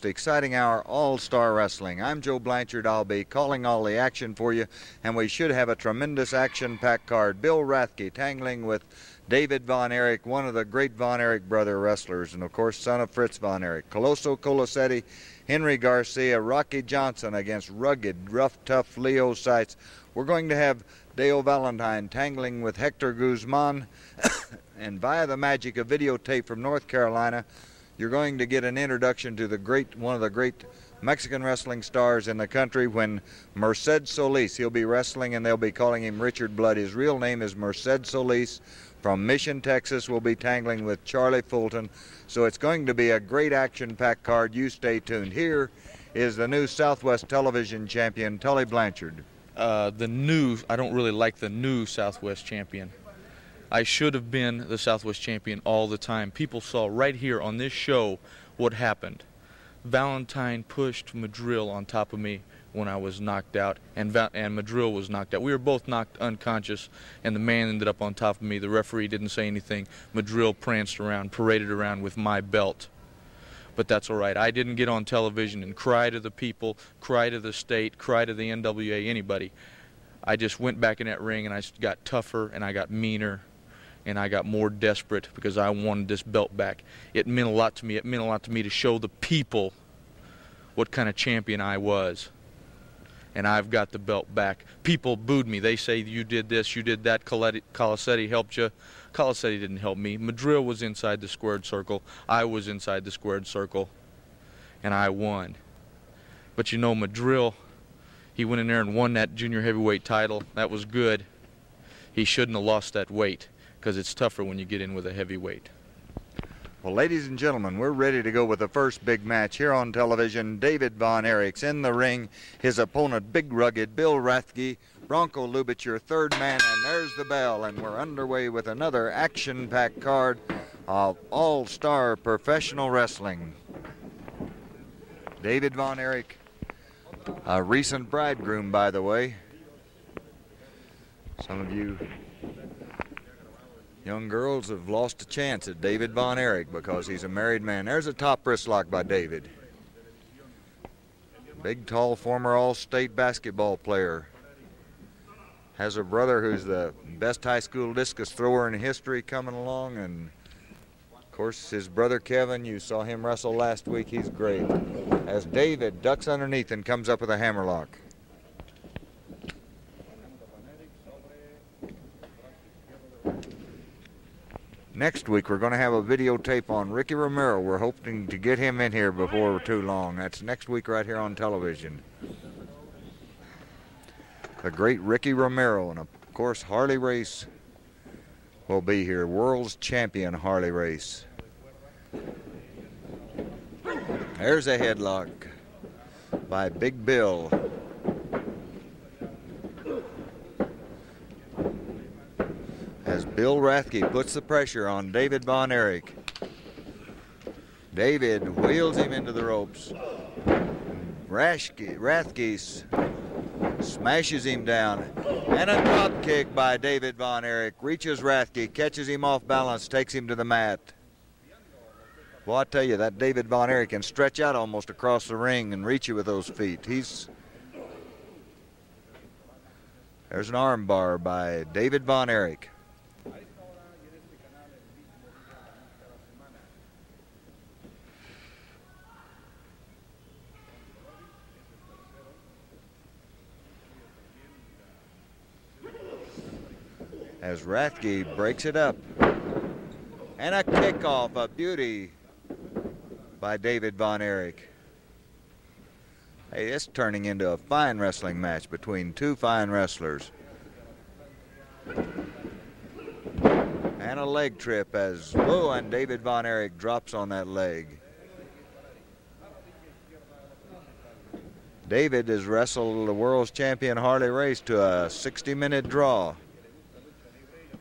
exciting hour, All-Star Wrestling. I'm Joe Blanchard. I'll be calling all the action for you, and we should have a tremendous action-packed card. Bill Rathke tangling with David Von Erich, one of the great Von Erich brother wrestlers, and of course son of Fritz Von Erich. Colosso Colosetti, Henry Garcia, Rocky Johnson against rugged, rough, tough Leo Seitz. We're going to have Dale Valentine tangling with Hector Guzman, and via the magic of videotape from North Carolina, you're going to get an introduction to one of the great Mexican wrestling stars in the country, when Merced Solis, he'll be wrestling and they'll be calling him Richard Blood. His real name is Merced Solis. From Mission, Texas, we'll be tangling with Charlie Fulton. So it's going to be a great action-packed card. You stay tuned. Here is the new Southwest Television champion, Tully Blanchard. I don't really like the new Southwest champion. I should have been the Southwest champion all the time. People saw right here on this show what happened. Valentine pushed Madrill on top of me when I was knocked out, and Madrill was knocked out. We were both knocked unconscious, and the man ended up on top of me. The referee didn't say anything. Madrill pranced around, paraded around with my belt. But that's all right. I didn't get on television and cry to the people, cry to the state, cry to the NWA, anybody. I just went back in that ring, and I got tougher, and I got meaner, and I got more desperate because I wanted this belt back. It meant a lot to me. It meant a lot to me to show the people what kind of champion I was. And I've got the belt back. People booed me. They say, you did this, you did that, Colosetti helped you. Colosetti didn't help me. Madrill was inside the squared circle. I was inside the squared circle. And I won. But you know, Madrill, he went in there and won that junior heavyweight title. That was good. He shouldn't have lost that weight, because it's tougher when you get in with a heavyweight. Well, ladies and gentlemen, we're ready to go with the first big match here on television. David Von Erich's in the ring. His opponent, big rugged Bill Rathke. Bronco Lubitsch, your third man, and there's the bell. And we're underway with another action-packed card of All-Star Professional Wrestling. David Von Erich, a recent bridegroom, by the way. Some of you young girls have lost a chance at David Von Erich because he's a married man. There's a top wrist lock by David. Big, tall, former all-state basketball player. Has a brother who's the best high school discus thrower in history coming along, and of course his brother Kevin, you saw him wrestle last week. He's great. As David ducks underneath and comes up with a hammerlock. Next week, we're going to have a videotape on Ricky Romero. We're hoping to get him in here before too long. That's next week right here on television. The great Ricky Romero, and of course, Harley Race will be here. World's champion Harley Race. There's a headlock by Big Bill. As Bill Rathke puts the pressure on David Von Erich. David wheels him into the ropes. Rathke smashes him down. And a drop kick by David Von Erich. Reaches Rathke, catches him off balance, takes him to the mat. Well, I tell you, that David Von Erich can stretch out almost across the ring and reach you with those feet. There's an arm bar by David Von Erich. As Rathke breaks it up. And a kickoff, a beauty by David Von Erich. Hey, it's turning into a fine wrestling match between two fine wrestlers. And a leg trip as and David Von Erich drops on that leg. David has wrestled the world's champion Harley Race to a 60-minute draw.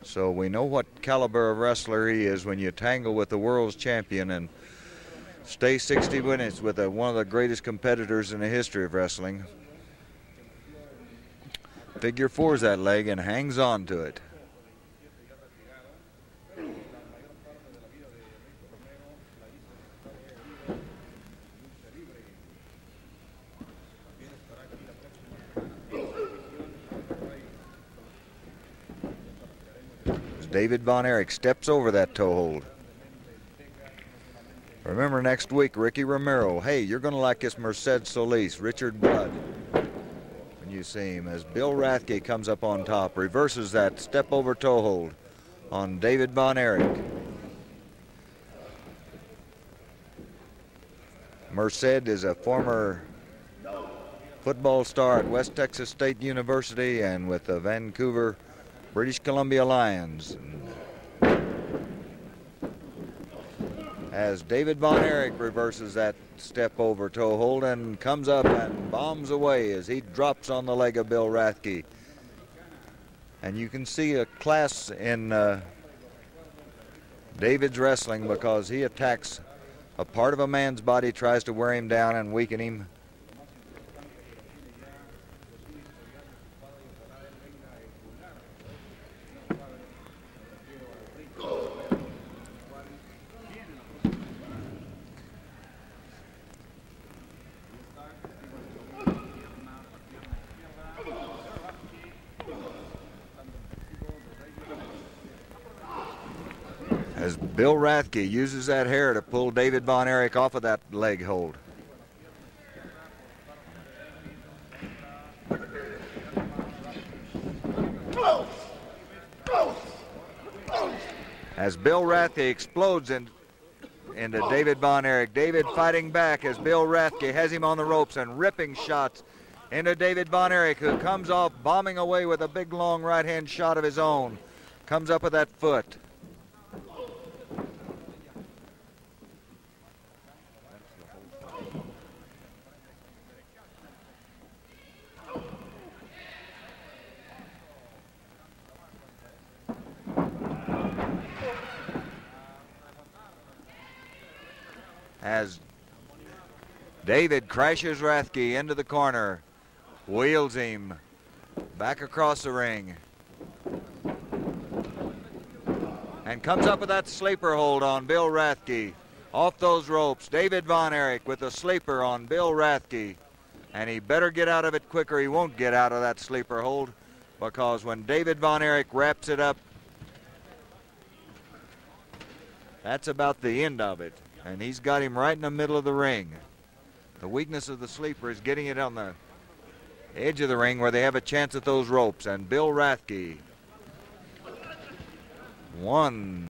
So we know what caliber of wrestler he is when you tangle with the world's champion and stay 60 minutes with one of the greatest competitors in the history of wrestling. Figure fours that leg and hangs on to it. David Von Erich steps over that toe hold. Remember next week, Ricky Romero. Hey, you're going to like this Merced Solis, Richard Blood, when you see him, as Bill Rathke comes up on top, reverses that step over toe hold on David Von Erich. Merced is a former football star at West Texas State University and with the Vancouver, British Columbia Lions. As David Von Erich reverses that step over toe hold and comes up and bombs away as he drops on the leg of Bill Rathke. And you can see a class in David's wrestling, because he attacks a part of a man's body, tries to wear him down and weaken him. As Bill Rathke uses that hair to pull David Von Erich off of that leg hold. As Bill Rathke explodes into David Von Erich. David fighting back as Bill Rathke has him on the ropes and ripping shots into David Von Erich, who comes off bombing away with a big long right hand shot of his own. Comes up with that foot. As David crashes Rathke into the corner, wheels him back across the ring, and comes up with that sleeper hold on Bill Rathke. Off those ropes, David Von Erich with a sleeper on Bill Rathke, and he better get out of it quicker. He won't get out of that sleeper hold, because when David Von Erich wraps it up, that's about the end of it. And he's got him right in the middle of the ring. The weakness of the sleeper is getting it on the edge of the ring where they have a chance at those ropes. And Bill Rathke won.